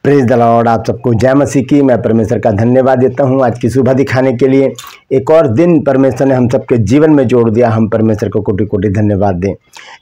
Praise the Lord. आप सबको जय मसीह की। मैं परमेश्वर का धन्यवाद देता हूं आज की सुबह दिखाने के लिए। एक और दिन परमेश्वर ने हम सबके जीवन में जोड़ दिया। हम परमेश्वर को कोटि कोटि धन्यवाद दें।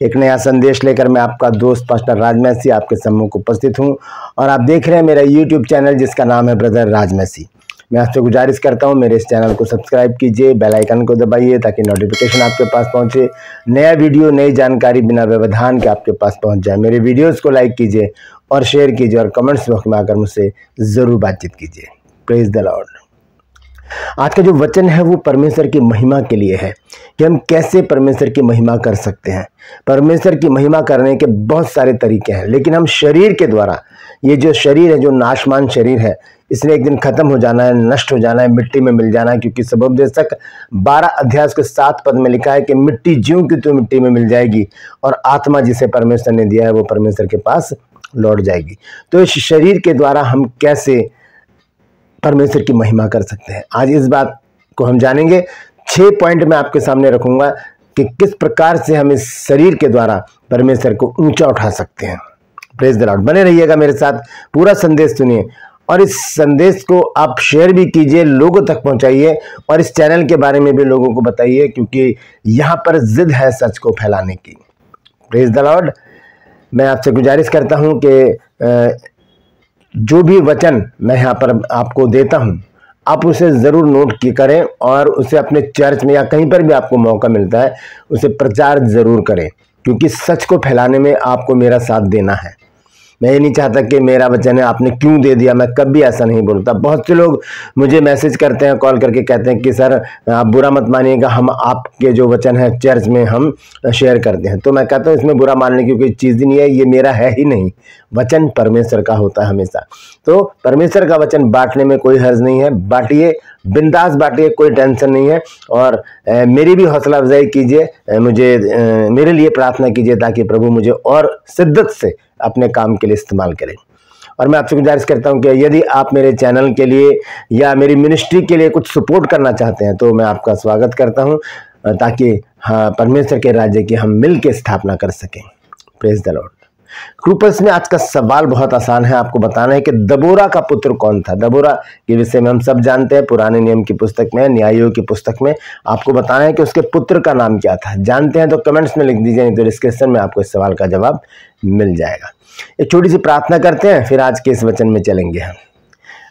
एक नया संदेश लेकर मैं आपका दोस्त पास्टर राजमसी आपके सम्मुख उपस्थित हूं और आप देख रहे हैं मेरा यूट्यूब चैनल जिसका नाम है ब्रदर राजमसी। मैं आपसे गुजारिश करता हूं मेरे इस चैनल को सब्सक्राइब कीजिए, बेल आइकन को दबाइए ताकि नोटिफिकेशन आपके पास पहुंचे। नया वीडियो, नई जानकारी बिना व्यवधान के आपके पास पहुंच जाए। मेरे वीडियोस को लाइक कीजिए और शेयर कीजिए और कमेंट्स बॉक्स में आकर मुझसे ज़रूर बातचीत कीजिए। Praise the Lord. आज का जो वचन है वो परमेश्वर की महिमा के लिए है कि हम कैसे परमेश्वर की महिमा कर सकते हैं। परमेश्वर की महिमा करने के बहुत सारे तरीके हैं, लेकिन हम शरीर के द्वारा, ये जो शरीर है, जो नाशमान शरीर है, इसने एक दिन खत्म हो जाना है, नष्ट हो जाना है, मिट्टी में मिल जाना है। क्योंकि सबोपदेशक 12 अध्याय के 7 पद में लिखा है कि मिट्टी ज्यों की त्यों मिट्टी में मिल जाएगी और आत्मा जिसे परमेश्वर ने दिया है वो परमेश्वर के पास लौट जाएगी। तो इस शरीर के द्वारा हम कैसे परमेश्वर की महिमा कर सकते हैं, आज इस बात को हम जानेंगे। 6 पॉइंट मैं आपके सामने रखूंगा कि किस प्रकार से हम इस शरीर के द्वारा परमेश्वर को ऊंचा उठा सकते हैं। Praise the Lord. बने रहिएगा मेरे साथ, पूरा संदेश सुनिए और इस संदेश को आप शेयर भी कीजिए, लोगों तक पहुंचाइए और इस चैनल के बारे में भी लोगों को बताइए, क्योंकि यहाँ पर जिद है सच को फैलाने की। Praise the Lord. मैं आपसे गुजारिश करता हूं कि जो भी वचन मैं यहाँ पर आपको देता हूं आप उसे ज़रूर नोट की करें और उसे अपने चर्च में या कहीं पर भी आपको मौका मिलता है उसे प्रचार ज़रूर करें, क्योंकि सच को फैलाने में आपको मेरा साथ देना है। मैं ये नहीं चाहता कि मेरा वचन है आपने क्यों दे दिया, मैं कभी ऐसा नहीं बोलता। बहुत से लोग मुझे मैसेज करते हैं, कॉल करके कहते हैं कि सर आप बुरा मत मानिएगा, हम आपके जो वचन है चर्च में हम शेयर करते हैं। तो मैं कहता हूँ इसमें बुरा मानने की कोई चीज़ ही नहीं है, ये मेरा है ही नहीं। वचन परमेश्वर का होता है हमेशा। तो परमेश्वर का वचन बांटने में कोई हर्ज नहीं है, बांटिए, बिंदास बांटिए, कोई टेंशन नहीं है। और मेरी भी हौसला अफजाई कीजिए, मुझे मेरे लिए प्रार्थना कीजिए ताकि प्रभु मुझे और शिद्दत से अपने काम के लिए इस्तेमाल करें। और मैं आपसे गुजारिश करता हूं कि यदि आप मेरे चैनल के लिए या मेरी मिनिस्ट्री के लिए कुछ सपोर्ट करना चाहते हैं तो मैं आपका स्वागत करता हूं, ताकि परमेश्वर के राज्य की हम मिल के स्थापना कर सकें। Praise the Lord. ग्रुपर्स में आज का सवाल बहुत आसान है, आपको बताना है कि दबोरा का पुत्र कौन था। दबोरा के विषय में हम सब जानते हैं, पुराने नियम की पुस्तक में, न्यायों की पुस्तक में आपको बताना है कि उसके पुत्र का नाम क्या था। जानते हैं तो कमेंट्स में लिख दीजिए, नहीं तो डिस्क्रिप्शन में आपको इस सवाल का जवाब मिल जाएगा। एक छोटी सी प्रार्थना करते हैं, फिर आज के इस वचन में चलेंगे हम।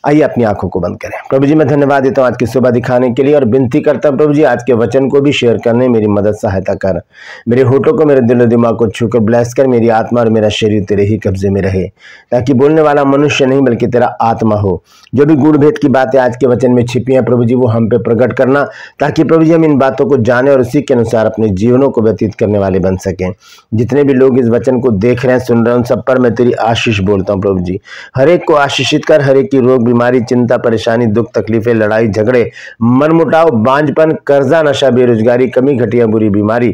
आइए अपनी आंखों को बंद करें। प्रभु जी मैं धन्यवाद देता हूँ आज की सुबह दिखाने के लिए और विनती करता हूँ प्रभु जी आज के वचन को भी शेयर करने मेरी मदद सहायता कर। मेरे होठों को, मेरे दिल और दिमाग को छूकर ब्लेस कर। मेरी आत्मा और मेरा शरीर तेरे ही कब्जे में रहे, ताकि बोलने वाला मनुष्य नहीं बल्कि तेरा आत्मा हो। जो भी गूढ़ भेद की बातें आज के वचन में छिपी हैं प्रभु जी वो हम पे प्रकट करना, ताकि प्रभु जी हम इन बातों को जाने और उसी के अनुसार अपने जीवनों को व्यतीत करने वाले बन सकें। जितने भी लोग इस वचन को देख रहे हैं, सुन रहे हैं, उन सब पर मैं तेरी आशीष बोलता हूँ प्रभु जी। हर एक को आशीषित कर, हर एक की रोग बीमारी, चिंता, परेशानी, दुख, तकलीफें, लड़ाई झगड़े, मनमुटाव, बांझपन, कर्जा, नशा, बेरोजगारी, कमी, घटिया, बुरी बीमारी,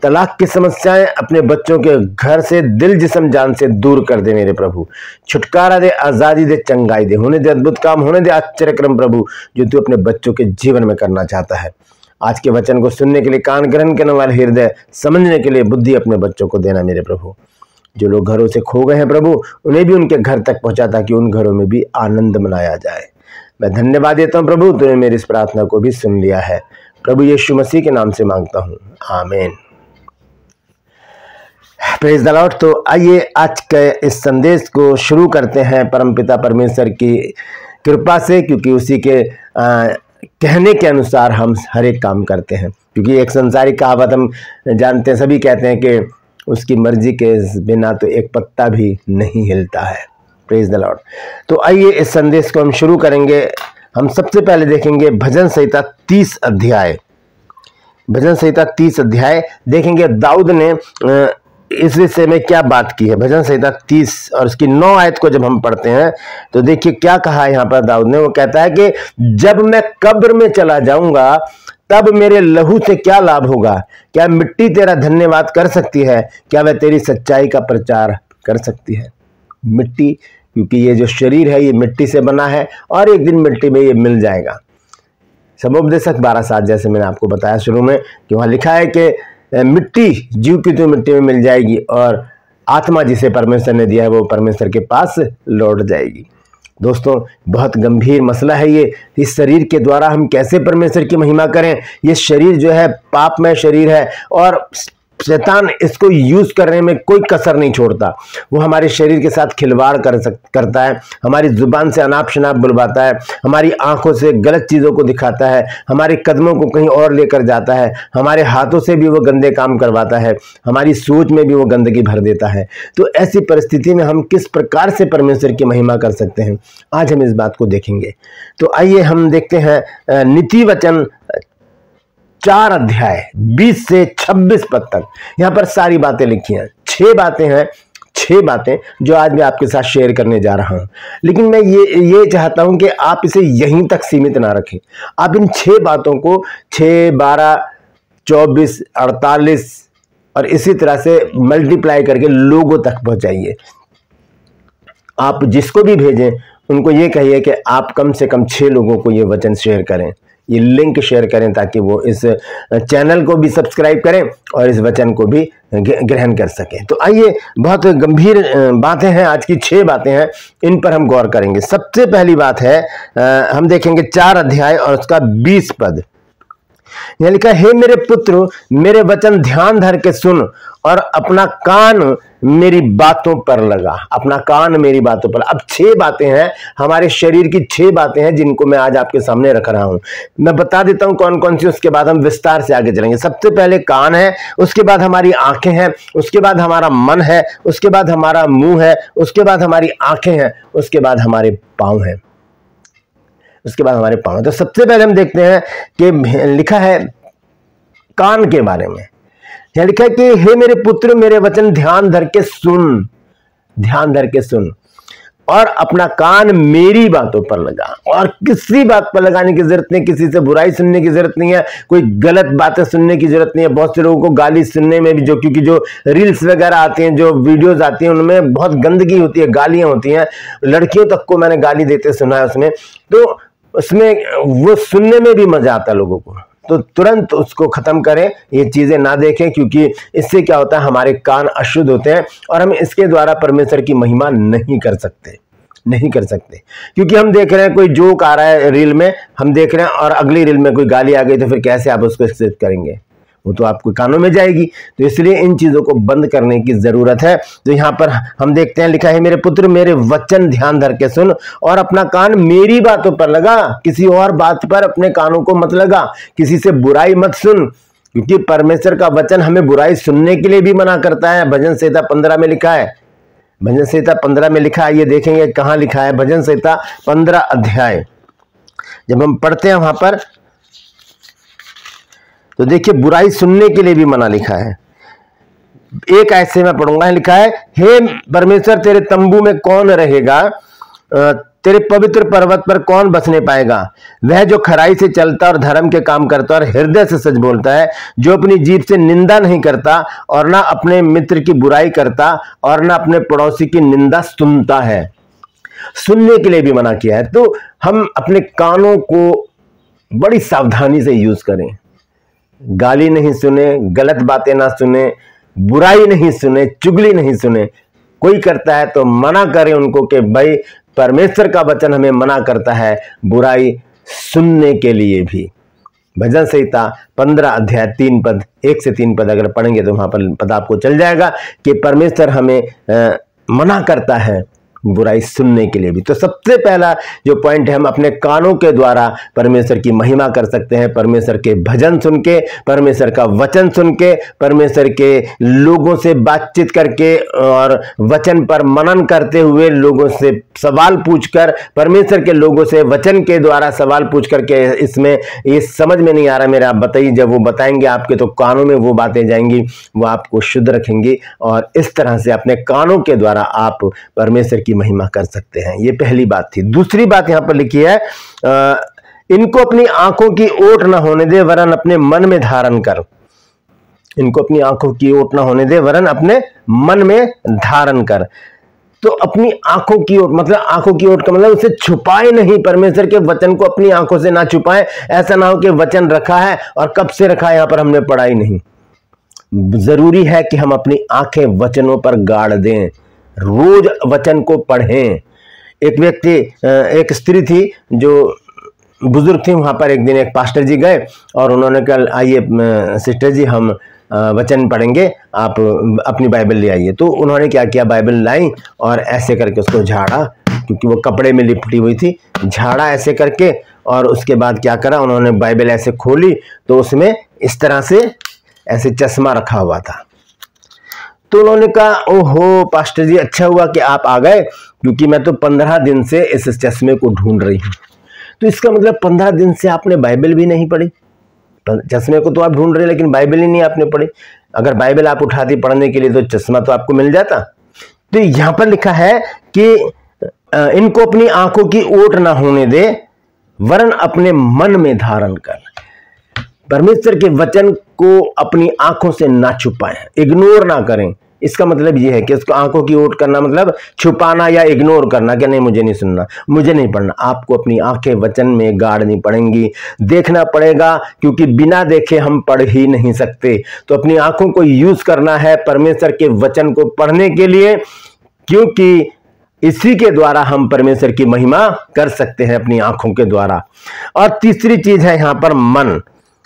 तलाक की समस्याएं अपने बच्चों के घर से, दिल, जिस्म, जान से दूर कर दे मेरे प्रभु। छुटकारा दे, आजादी दे, चंगाई दे, होने दे अद्भुत काम, होने दे आश्चर्यक्रम प्रभु जो तू अपने बच्चों के जीवन में करना चाहता है। आज के वचन को सुनने के लिए कान ग्रहण करने वाले हृदय, समझने के लिए बुद्धि अपने बच्चों को देना मेरे प्रभु। जो लोग घरों से खो गए हैं प्रभु उन्हें भी उनके घर तक पहुंचा, ताकि उन घरों में भी आनंद मनाया जाए। मैं धन्यवाद देता हूं प्रभु, तूने मेरी इस प्रार्थना को भी सुन लिया है। प्रभु यीशु मसीह के नाम से मांगता हूं, आमीन। Praise the Lord. तो आइए आज के इस संदेश को शुरू करते हैं परमपिता परमेश्वर की कृपा से, क्योंकि उसी के कहने के अनुसार हम हर एक काम करते हैं। क्योंकि एक संसारिक कहावत हम जानते हैं, सभी कहते हैं कि उसकी मर्जी के बिना तो एक पत्ता भी नहीं हिलता है। Praise the Lord. तो आइए इस संदेश को हम शुरू करेंगे। हम सबसे पहले देखेंगे भजन संहिता 30 अध्याय। भजन संहिता 30 अध्याय देखेंगे दाऊद ने इस विषय में क्या बात की है। भजन संहिता 30 और उसकी 9 आयत को जब हम पढ़ते हैं तो देखिए क्या कहा है यहाँ पर दाऊद ने। वो कहता है कि जब मैं कब्र में चला जाऊंगा तब मेरे लहू से क्या लाभ होगा। क्या मिट्टी तेरा धन्यवाद कर सकती है? क्या वह तेरी सच्चाई का प्रचार कर सकती है? मिट्टी, क्योंकि ये जो शरीर है ये मिट्टी से बना है और एक दिन मिट्टी में ये मिल जाएगा। सबोपदेशक 12:7 जैसे मैंने आपको बताया शुरू में कि वहाँ लिखा है कि मिट्टी जीव की तो मिट्टी में मिल जाएगी और आत्मा जिसे परमेश्वर ने दिया है वो परमेश्वर के पास लौट जाएगी। दोस्तों, बहुत गंभीर मसला है ये। इस शरीर के द्वारा हम कैसे परमेश्वर की महिमा करें? ये शरीर जो है पापमय शरीर है और शैतान इसको यूज करने में कोई कसर नहीं छोड़ता। वो हमारे शरीर के साथ खिलवाड़ करता है, हमारी जुबान से अनाप शनाप बुलवाता है, हमारी आंखों से गलत चीज़ों को दिखाता है, हमारे कदमों को कहीं और लेकर जाता है, हमारे हाथों से भी वो गंदे काम करवाता है, हमारी सोच में भी वो गंदगी भर देता है। तो ऐसी परिस्थिति में हम किस प्रकार से परमेश्वर की महिमा कर सकते हैं, आज हम इस बात को देखेंगे। तो आइए हम देखते हैं नीति वचन 4 अध्याय 20 से 26 पद तक। यहाँ पर सारी बातें लिखी हैं, 6 बातें हैं, 6 बातें जो आज मैं आपके साथ शेयर करने जा रहा हूँ। लेकिन मैं ये चाहता हूँ कि आप इसे यहीं तक सीमित ना रखें। आप इन 6 बातों को 6, 12, 24, 48 और इसी तरह से मल्टीप्लाई करके लोगों तक पहुँचाइए। आप जिसको भी भेजें उनको ये कहिए कि आप कम से कम 6 लोगों को ये वचन शेयर करें, ये लिंक शेयर करें, ताकि वो इस चैनल को भी सब्सक्राइब करें और इस वचन को भी ग्रहण कर सकें। तो आइए, बहुत गंभीर बातें हैं, आज की 6 बातें हैं, इन पर हम गौर करेंगे। सबसे पहली बात है, हम देखेंगे 4 अध्याय और उसका 20 पद। यहाँ लिखा, हे मेरे पुत्र, मेरे वचन ध्यान धर के सुन और अपना कान मेरी बातों पर लगा। अपना कान मेरी बातों पर। अब 6 बातें हैं, हमारे शरीर की 6 बातें हैं जिनको मैं आज आपके सामने रख रहा हूं। मैं बता देता हूं कौन कौन सी, उसके बाद हम विस्तार से आगे चलेंगे। सबसे पहले कान है, उसके बाद हमारी आंखें हैं, उसके बाद हमारा मन है, उसके बाद हमारा मुंह है, उसके बाद हमारी आंखें हैं, उसके बाद हमारे पांव हैं, उसके बाद हमारे पांव। तो सबसे पहले हम देखते हैं कि लिखा है कान के बारे में। यह लिखा है कि हे मेरे पुत्र, मेरे वचन ध्यान धर के सुन, ध्यान धर के सुन और अपना कान मेरी बातों पर लगा। और किसी बात पर लगाने की जरूरत नहीं, किसी से बुराई सुनने की जरूरत नहीं है, कोई गलत बातें सुनने की जरूरत नहीं है। बहुत से लोगों को गाली सुनने में भी, क्योंकि जो रील्स वगैरह आती हैं, जो वीडियोज आती हैं, उनमें बहुत गंदगी होती है, गालियां होती हैं। लड़कियों तक को मैंने गाली देते सुना है उसमें। तो उसमें वो सुनने में भी मजा आता है लोगों को। तो तुरंत उसको खत्म करें, ये चीजें ना देखें, क्योंकि इससे क्या होता है, हमारे कान अशुद्ध होते हैं और हम इसके द्वारा परमेश्वर की महिमा नहीं कर सकते, नहीं कर सकते। क्योंकि हम देख रहे हैं कोई जोक आ रहा है रील में, हम देख रहे हैं और अगली रील में कोई गाली आ गई, तो फिर कैसे आप उसको एक्सेप्ट करेंगे? वो तो आपको कानों में जाएगी। तो इसलिए इन चीजों को बंद करने की जरूरत है। तो यहाँ पर हम देखते हैं, लिखा है, मेरे पुत्र, मेरे वचन ध्यान धर के सुन और अपना कान मेरी बातों पर लगा। किसी और बात पर अपने कानों को मत लगा, किसी से बुराई मत सुन, क्योंकि परमेश्वर का वचन हमें बुराई सुनने के लिए भी मना करता है। भजन संहिता 15 में लिखा है, भजन संहिता 15 में लिखा है। ये देखेंगे कहाँ लिखा है, भजन संहिता 15 अध्याय जब हम पढ़ते हैं वहां पर, तो देखिए बुराई सुनने के लिए भी मना लिखा है। एक ऐसे में पढ़ूंगा, लिखा है, हे परमेश्वर, तेरे तंबू में कौन रहेगा? तेरे पवित्र पर्वत पर कौन बसने पाएगा? वह जो खराई से चलता और धर्म के काम करता और हृदय से सच बोलता है, जो अपनी जीभ से निंदा नहीं करता और ना अपने मित्र की बुराई करता और ना अपने पड़ोसी की निंदा सुनता है। सुनने के लिए भी मना किया है। तो हम अपने कानों को बड़ी सावधानी से यूज करें। गाली नहीं सुने, गलत बातें ना सुने, बुराई नहीं सुने, चुगली नहीं सुने। कोई करता है तो मना करें उनको कि भाई परमेश्वर का वचन हमें मना करता है बुराई सुनने के लिए भी। भजन संहिता 15 अध्याय 3 पद, 1 से 3 पद अगर पढ़ेंगे तो वहां पर पता आपको चल जाएगा कि परमेश्वर हमें मना करता है बुराई सुनने के लिए भी। तो सबसे पहला जो पॉइंट है, हम अपने कानों के द्वारा परमेश्वर की महिमा कर सकते हैं। परमेश्वर के भजन सुन के, परमेश्वर का वचन सुन के, परमेश्वर के लोगों से बातचीत करके और वचन पर मनन करते हुए, लोगों से सवाल पूछकर, परमेश्वर के लोगों से वचन के द्वारा सवाल पूछ करके, इसमें ये समझ में नहीं आ रहा मेरा, आप बताइए। जब वो बताएंगे आपके तो कानों में वो बातें जाएंगी, वो आपको शुद्ध रखेंगी और इस तरह से अपने कानों के द्वारा आप परमेश्वर की महिमा कर सकते हैं। ये पहली बात थी। दूसरी बात यहां पर लिखी है, इनको अपनी आंखों की ओट न होने दे, वरन अपने मन में धारण कर। इनको अपनी आंखों की ओट न होने दे, वरन अपने मन में धारण कर। तो अपनी आंखों की ओट, मतलब आंखों की ओट का मतलब उसे छुपाए नहीं, परमेश्वर के वचन को अपनी आंखों से ना छुपाए। ऐसा ना हो कि वचन रखा है और कब से रखा है, यहां पर हमने पढ़ा ही नहीं। जरूरी है कि हम अपनी आंखें वचनों पर गाड़ दें, रोज वचन को पढ़ें। एक व्यक्ति, एक स्त्री थी जो बुजुर्ग थी, वहां पर एक दिन एक पास्टर जी गए और उन्होंने कहा आइए सिस्टर जी हम वचन पढ़ेंगे, आप अपनी बाइबल ले आइए। तो उन्होंने क्या किया, बाइबल लाई और ऐसे करके उसको झाड़ा, क्योंकि वो कपड़े में लिपटी हुई थी, झाड़ा ऐसे करके, और उसके बाद क्या करा, उन्होंने बाइबल ऐसे खोली तो उसमें इस तरह से ऐसे चश्मा रखा हुआ था। तो उन्होंने कहा ओहो पास्टर जी, अच्छा हुआ कि आप आ गए, क्योंकि मैं तो 15 दिन से इस चश्मे को ढूंढ रही हूँ। तो इसका मतलब 15 दिन से आपने बाइबल भी नहीं पढ़ी। चश्मे को तो आप ढूंढ रहे लेकिन बाइबल ही नहीं आपने पढ़ी। अगर बाइबल आप उठाती पढ़ने के लिए तो चश्मा तो आपको मिल जाता। तो यहां पर लिखा है कि इनको अपनी आंखों की ओट ना होने दे, वरन अपने मन में धारण कर। परमेश्वर के वचन को अपनी आंखों से ना छुपाएं, इग्नोर ना करें। इसका मतलब यह है कि इसको आंखों की ओट करना मतलब छुपाना या इग्नोर करना, कि नहीं मुझे नहीं सुनना, मुझे नहीं पढ़ना। आपको अपनी आंखें वचन में गाड़नी पड़ेंगी, देखना पड़ेगा, क्योंकि बिना देखे हम पढ़ ही नहीं सकते। तो अपनी आंखों को यूज करना है परमेश्वर के वचन को पढ़ने के लिए, क्योंकि इसी के द्वारा हम परमेश्वर की महिमा कर सकते हैं, अपनी आंखों के द्वारा। और तीसरी चीज है यहां पर मन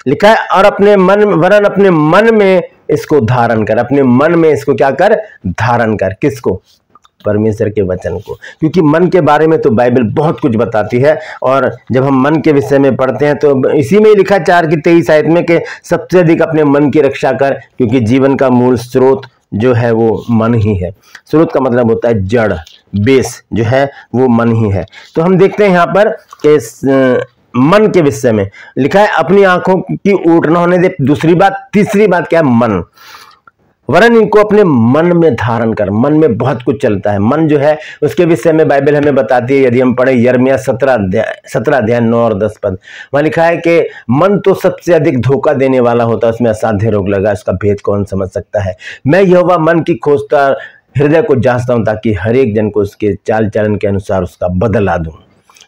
लिखा है, और अपने मन वरन अपने मन में इसको धारण कर। अपने मन में इसको क्या कर, धारण कर। किसको, परमेश्वर के वचन को। क्योंकि मन के बारे में तो बाइबल बहुत कुछ बताती है, और जब हम मन के विषय में पढ़ते हैं तो इसी में लिखा 4 की 23 आयत में कि सबसे अधिक अपने मन की रक्षा कर, क्योंकि जीवन का मूल स्रोत जो है वो मन ही है। स्रोत का मतलब होता है जड़, बेस जो है वो मन ही है। तो हम देखते हैं यहाँ पर कि मन के विषय में लिखा है अपनी आंखों की ओट न होने दे। दूसरी बात, तीसरी बात क्या है, मन, वरन इनको अपने मन में धारण कर। मन में बहुत कुछ चलता है। मन जो है उसके विषय में बाइबल हमें बताती है, यदि हम पढ़े यिर्मयाह 17 अध्याय 9 और 10 पद, वहां लिखा है कि मन तो सबसे अधिक धोखा देने वाला होता है, उसमें असाध्य रोग लगा, इसका भेद कौन समझ सकता है। मैं यहोवा मन की खोजता हृदय को जांचता हूं, ताकि हर एक जन को उसके चाल चलन के अनुसार उसका बदला दूं।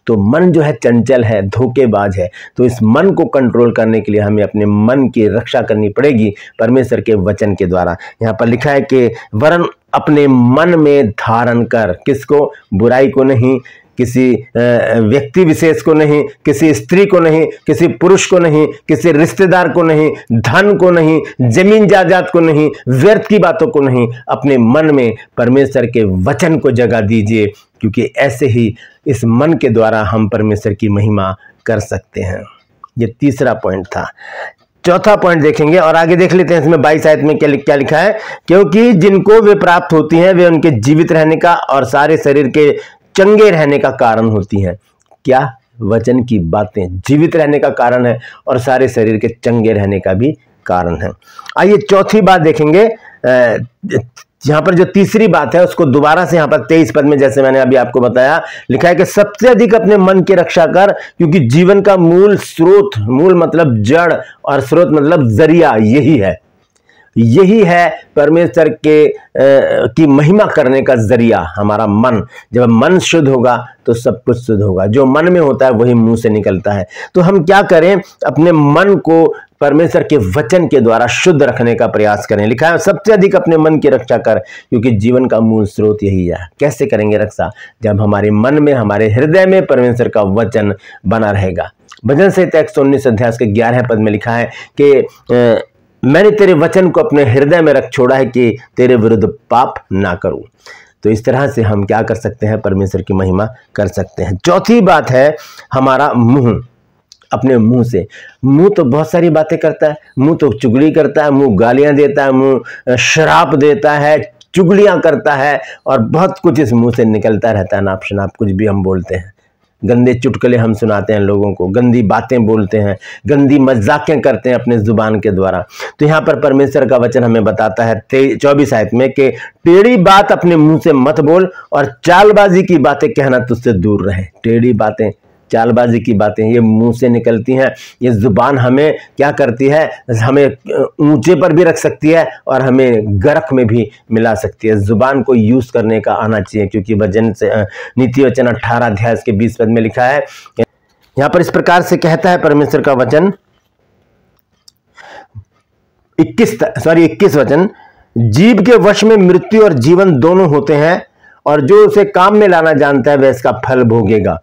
तो मन जो है चंचल है, धोखेबाज है। तो इस मन को कंट्रोल करने के लिए हमें अपने मन की रक्षा करनी पड़ेगी परमेश्वर के वचन के द्वारा। यहाँ पर लिखा है कि वरन अपने मन में धारण कर। किसको, बुराई को नहीं, किसी व्यक्ति विशेष को नहीं, किसी स्त्री को नहीं, किसी पुरुष को नहीं, किसी रिश्तेदार को नहीं, धन को नहीं, जमीन जायदाद को नहीं, व्यर्थ की बातों को नहीं। अपने मन में परमेश्वर के वचन को जगह दीजिए, क्योंकि ऐसे ही इस मन के द्वारा हम परमेश्वर की महिमा कर सकते हैं। ये तीसरा पॉइंट था। चौथा पॉइंट देखेंगे और आगे देख लेते हैं। इसमें 22 आयत में क्या लिखा है, क्योंकि जिनको वे प्राप्त होती हैं वे उनके जीवित रहने का और सारे शरीर के चंगे रहने का कारण होती हैं। क्या, वचन की बातें जीवित रहने का कारण है और सारे शरीर के चंगे रहने का भी कारण है। आइए चौथी बात देखेंगे। यहां पर जो तीसरी बात है उसको दोबारा से यहां पर 23 पद में, जैसे मैंने अभी आपको बताया, लिखा है कि सबसे अधिक अपने मन की रक्षा कर, क्योंकि जीवन का मूल स्रोत, मूल मतलब जड़ और स्रोत मतलब जरिया, यही है परमेश्वर की महिमा करने का जरिया हमारा मन। जब मन शुद्ध होगा तो सब कुछ शुद्ध होगा। जो मन में होता है वही मुंह से निकलता है। तो हम क्या करें, अपने मन को परमेश्वर के वचन के द्वारा शुद्ध रखने का प्रयास करें। लिखा है सबसे अधिक अपने मन की रक्षा कर, क्योंकि जीवन का मूल स्रोत यही है। कैसे करेंगे रक्षा, जब हमारे मन में, हमारे हृदय में परमेश्वर का वचन बना रहेगा। भजन संहिता 119 अध्याय के 11 पद में लिखा है कि मैंने तेरे वचन को अपने हृदय में रख छोड़ा है कि तेरे विरुद्ध पाप ना करूं। तो इस तरह से हम क्या कर सकते हैं, परमेश्वर की महिमा कर सकते हैं। चौथी बात है हमारा मुंह। अपने मुंह से, मुंह तो बहुत सारी बातें करता है, मुंह तो चुगली करता है, मुंह गालियां देता है, मुंह श्राप देता है, चुगलियां करता है, और बहुत कुछ इस मुंह से निकलता रहता है। नाप शनाप कुछ भी हम बोलते हैं, गंदे चुटकुले हम सुनाते हैं लोगों को, गंदी बातें बोलते हैं, गंदी मजाकें करते हैं अपने जुबान के द्वारा। तो यहाँ पर परमेश्वर का वचन हमें बताता है 24 आयत में कि टेढ़ी बात अपने मुंह से मत बोल और चालबाजी की बातें कहना तुझसे दूर रहे। टेढ़ी बातें, चालबाजी की बातें ये मुंह से निकलती हैं। ये जुबान हमें क्या करती है, हमें ऊंचे पर भी रख सकती है और हमें गर्क में भी मिला सकती है। जुबान को यूज करने का आना चाहिए, क्योंकि वचन से नीति वचन 18 अध्याय के 20 पद में लिखा है, यहां पर इस प्रकार से कहता है परमेश्वर का वचन, 21 वचन, जीव के वश में मृत्यु और जीवन दोनों होते हैं, और जो उसे काम में लाना जानता है वह इसका फल भोगेगा।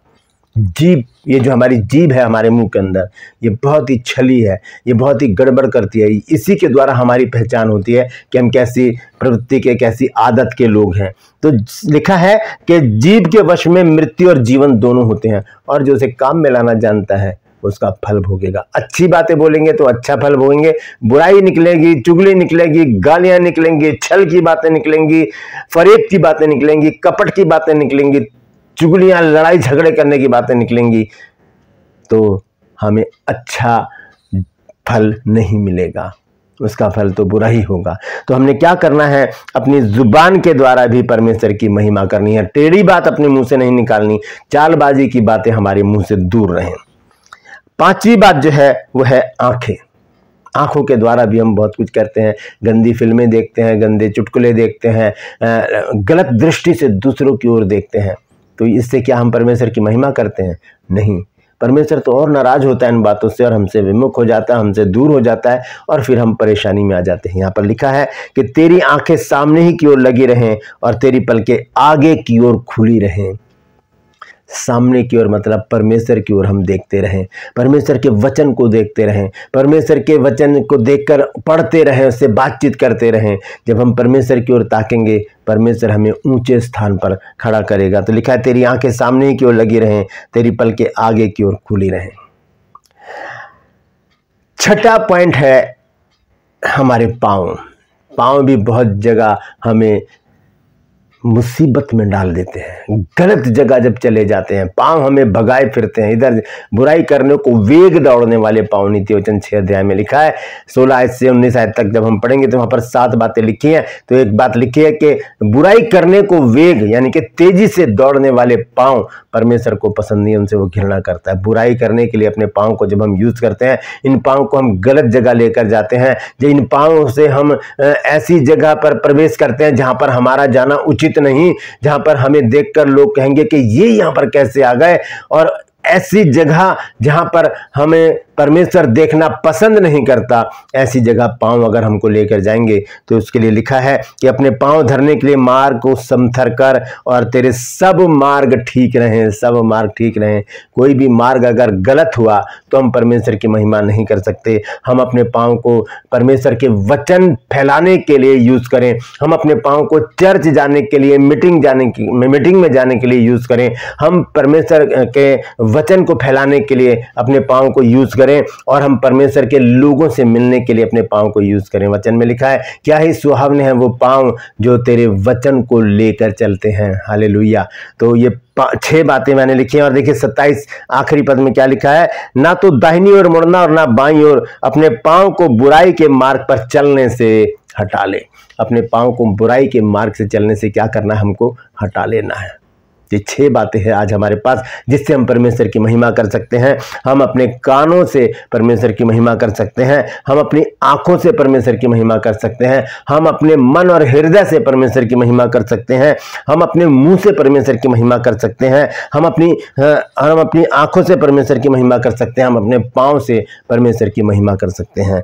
जीभ, ये जो हमारी जीभ है हमारे मुंह के अंदर, ये बहुत ही छली है, ये बहुत ही गड़बड़ करती है। इसी के द्वारा हमारी पहचान होती है कि हम कैसी प्रवृत्ति के, कैसी आदत के लोग हैं। तो लिखा है कि जीभ के वश में मृत्यु और जीवन दोनों होते हैं, और जो उसे काम में लाना जानता है उसका फल भोगेगा। अच्छी बातें बोलेंगे तो अच्छा फल भोगेंगे, बुराई निकलेगी, चुगली निकलेगी, गालियां निकलेंगी, छल की बातें निकलेंगी, फरेब की बातें निकलेंगी, कपट की बातें निकलेंगी, चुगलियां, लड़ाई झगड़े करने की बातें निकलेंगी, तो हमें अच्छा फल नहीं मिलेगा, उसका फल तो बुरा ही होगा। तो हमने क्या करना है, अपनी जुबान के द्वारा भी परमेश्वर की महिमा करनी है। टेढ़ी बात अपने मुंह से नहीं निकालनी, चालबाजी की बातें हमारे मुंह से दूर रहें। 5वीं बात जो है वो है आंखें। आंखों के द्वारा भी हम बहुत कुछ करते हैं, गंदी फिल्में देखते हैं, गंदे चुटकुले देखते हैं, गलत दृष्टि से दूसरों की ओर देखते हैं। तो इससे क्या हम परमेश्वर की महिमा करते हैं? नहीं। परमेश्वर तो और नाराज होता है इन बातों से, और हमसे विमुख हो जाता है, हमसे दूर हो जाता है, और फिर हम परेशानी में आ जाते हैं। यहाँ पर लिखा है कि तेरी आंखें सामने ही की ओर लगी रहें और तेरी पलकें आगे की ओर खुली रहें। सामने की ओर मतलब परमेश्वर की ओर हम देखते रहें, परमेश्वर के वचन को देखते रहें, परमेश्वर के वचन को देखकर पढ़ते रहें, उससे बातचीत करते रहें। जब हम परमेश्वर की ओर ताकेंगे, परमेश्वर हमें ऊंचे स्थान पर खड़ा करेगा। तो लिखा है तेरी आंखें सामने की ओर लगी रहें, तेरी पलकें आगे की ओर खुली रहें। 6ठा पॉइंट है हमारे पाँव। पाँव भी बहुत जगह हमें मुसीबत में डाल देते हैं, गलत जगह जब चले जाते हैं, पांव हमें भगाए फिरते हैं। इधर बुराई करने को वेग दौड़ने वाले पांव, नीति वचन 6 अध्याय में लिखा है। 16 आयत से 19 आयत तक जब हम पढ़ेंगे तो वहां पर 7 बातें लिखी हैं। तो एक बात लिखी है कि बुराई करने को वेग यानी कि तेजी से दौड़ने वाले पांव परमेश्वर को पसंद नहीं, उनसे वो घृणा करता है। बुराई करने के लिए अपने पांव को जब हम यूज करते हैं, इन पांव को हम गलत जगह लेकर जाते हैं, जब इन पांव से हम ऐसी जगह पर प्रवेश करते हैं जहां पर हमारा जाना उचित नहीं, जहां पर हमें देखकर लोग कहेंगे कि ये यहां पर कैसे आ गए, और ऐसी जगह जहां पर हमें परमेश्वर देखना पसंद नहीं करता, ऐसी जगह पांव अगर हमको लेकर जाएंगे तो उसके लिए लिखा है कि अपने पांव धरने के लिए मार्ग को समथर कर और तेरे सब मार्ग ठीक रहें, सब मार्ग ठीक रहें। कोई भी मार्ग अगर गलत हुआ तो हम परमेश्वर की महिमा नहीं कर सकते। हम अपने पांव को परमेश्वर के वचन फैलाने के लिए यूज करें, हम अपने पांव को चर्च जाने के लिए, मीटिंग में जाने के लिए यूज करें, हम परमेश्वर के वचन को फैलाने के लिए अपने पांव को यूज करें, और हम परमेश्वर के लोगों से मिलने के लिए अपने पांव को यूज करें। वचन में लिखा है क्या ही सुहावने हैं वो पांव जो तेरे वचन को लेकर चलते हैं। हालेलुया। तो ये 6 बातें मैंने लिखी हैं। और देखिए 27 आखिरी पद में क्या लिखा है, ना तो दाहिनी ओर मुड़ना और ना बाईं ओर, अपने पांव को बुराई के मार्ग पर चलने से हटा ले। अपने पांव को बुराई के मार्ग से चलने से क्या करना है, हमको हटा लेना है। ये 6 बातें हैं आज हमारे पास जिससे हम परमेश्वर की महिमा कर सकते हैं। हम अपने कानों से परमेश्वर की महिमा कर सकते हैं, हम अपनी आंखों से परमेश्वर की महिमा कर सकते हैं, हम अपने मन और हृदय से परमेश्वर की महिमा कर सकते हैं, हम अपने मुंह से परमेश्वर की महिमा कर सकते हैं, हम अपनी आंखों से परमेश्वर की महिमा कर सकते हैं, हम अपने पाँव से परमेश्वर की महिमा कर सकते हैं।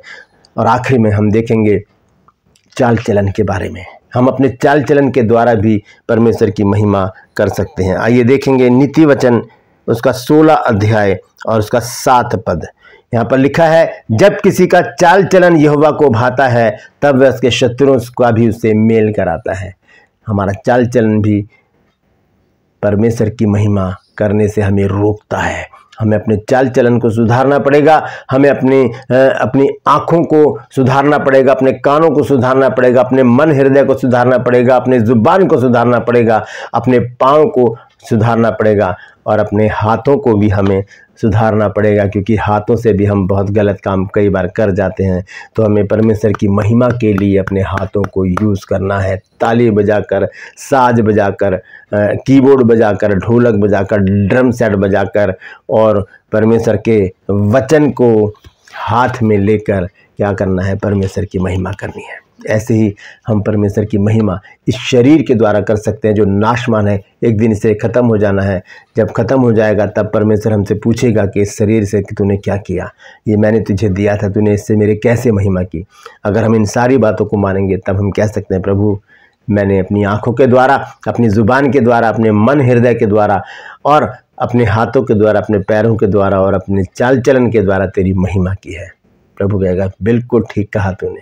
और आखिर में हम देखेंगे चाल चलन के बारे में। हम अपने चाल चलन के द्वारा भी परमेश्वर की महिमा कर सकते हैं। आइए देखेंगे नीति वचन उसका 16 अध्याय और उसका 7 पद। यहाँ पर लिखा है, जब किसी का चाल चलन यहोवा को भाता है तब वह उसके शत्रुओं का भी उससे मेल कराता है। हमारा चाल चलन भी परमेश्वर की महिमा करने से हमें रोकता है। हमें अपने चाल चलन को सुधारना पड़ेगा, हमें अपनी आँखों को सुधारना पड़ेगा, अपने कानों को सुधारना पड़ेगा, अपने मन हृदय को सुधारना पड़ेगा, अपने जुबान को सुधारना पड़ेगा, अपने पाँव को सुधारना पड़ेगा, और अपने हाथों को भी हमें सुधारना पड़ेगा, क्योंकि हाथों से भी हम बहुत गलत काम कई बार कर जाते हैं। तो हमें परमेश्वर की महिमा के लिए अपने हाथों को यूज़ करना है। ताली बजाकर, साज बजाकर, कीबोर्ड बजाकर, ढोलक बजाकर, ड्रम सेट बजाकर, और परमेश्वर के वचन को हाथ में लेकर क्या करना है, परमेश्वर की महिमा करनी है। ऐसे ही हम परमेश्वर की महिमा इस शरीर के द्वारा कर सकते हैं जो नाशवान है। एक दिन इसे ख़त्म हो जाना है। जब ख़त्म हो जाएगा तब परमेश्वर हमसे पूछेगा कि इस शरीर से कि तूने क्या किया, ये मैंने तुझे दिया था, तूने इससे मेरे कैसे महिमा की। अगर हम इन सारी बातों को मानेंगे तब हम कह सकते हैं प्रभु मैंने अपनी आँखों के द्वारा, अपनी ज़ुबान के द्वारा, अपने मन हृदय के द्वारा और अपने हाथों के द्वारा, अपने पैरों के द्वारा और अपने चाल चलन के द्वारा तेरी महिमा की है। प्रभु कहेगा बिल्कुल ठीक कहा तूने,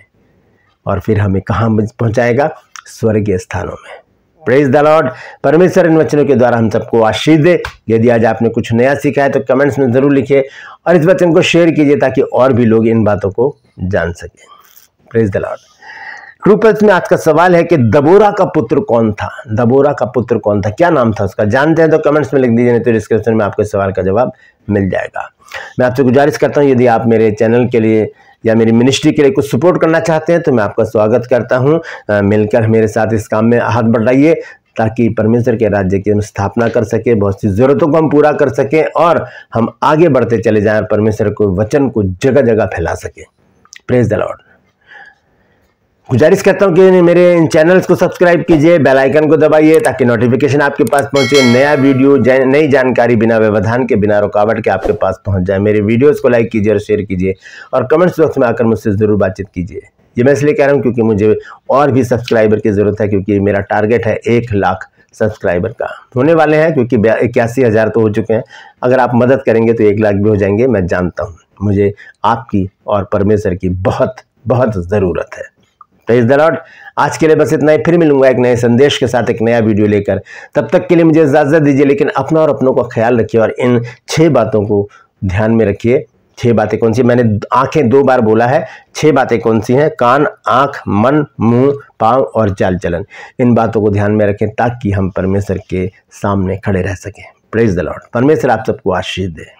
और फिर हमें कहाँ पहुँचाएगा? स्वर्गीय स्थानों में। Praise the Lord. परमेश्वर इन वचनों के द्वारा हम सबको आशीष दे। यदि आज आपने कुछ नया सीखा है तो कमेंट्स में ज़रूर लिखिए और इस वचन को शेयर कीजिए ताकि और भी लोग इन बातों को जान सकें। Praise the Lord. True pulse में आज का सवाल है कि दबोरा का पुत्र कौन था? दबोरा का पुत्र कौन था? क्या नाम था उसका? जानते हैं तो कमेंट्स में लिख दीजिए, नहीं तो डिस्क्रिप्शन में आपके सवाल का जवाब मिल जाएगा। मैं आपसे गुजारिश करता हूं यदि आप मेरे चैनल के लिए या मेरी मिनिस्ट्री के लिए कुछ सपोर्ट करना चाहते हैं तो मैं आपका स्वागत करता हूं। मिलकर मेरे साथ इस काम में हाथ बढ़ाइए ताकि परमेश्वर के राज्य की हम स्थापना कर सके, बहुत सी ज़रूरतों को हम पूरा कर सकें और हम आगे बढ़ते चले जाएं, परमेश्वर को वचन को जगह जगह फैला सकें। Praise the Lord. गुजारिश करता हूं कि मेरे इन चैनल्स को सब्सक्राइब कीजिए, बेल आइकन को दबाइए ताकि नोटिफिकेशन आपके पास पहुंचे, नया वीडियो, नई जानकारी बिना व्यवधान के, बिना रुकावट के आपके पास पहुंच जाए। मेरे वीडियोस को लाइक कीजिए और शेयर कीजिए और कमेंट्स बॉक्स में आकर मुझसे ज़रूर बातचीत कीजिए। ये मैं इसलिए कह रहा हूँ क्योंकि मुझे और भी सब्सक्राइबर की ज़रूरत है, क्योंकि मेरा टारगेट है 1 लाख सब्सक्राइबर का। होने वाले हैं क्योंकि 81,000 तो हो चुके हैं। अगर आप मदद करेंगे तो 1 लाख भी हो जाएंगे। मैं जानता हूँ मुझे आपकी और परमेश्वर की बहुत बहुत ज़रूरत है। Praise the Lord. आज के लिए बस इतना ही। फिर मिलूंगा एक नए संदेश के साथ, एक नया वीडियो लेकर। तब तक के लिए मुझे इजाज़त दीजिए, लेकिन अपना और अपनों का ख्याल रखिए और इन 6 बातों को ध्यान में रखिए। 6 बातें कौन सी? मैंने आंखें 2 बार बोला है। 6 बातें कौन सी हैं? कान, आंख, मन, मुंह, पाँव और चाल चलन। इन बातों को ध्यान में रखें ताकि हम परमेश्वर के सामने खड़े रह सकें। Praise the Lord. परमेश्वर आप सबको आशीष दे।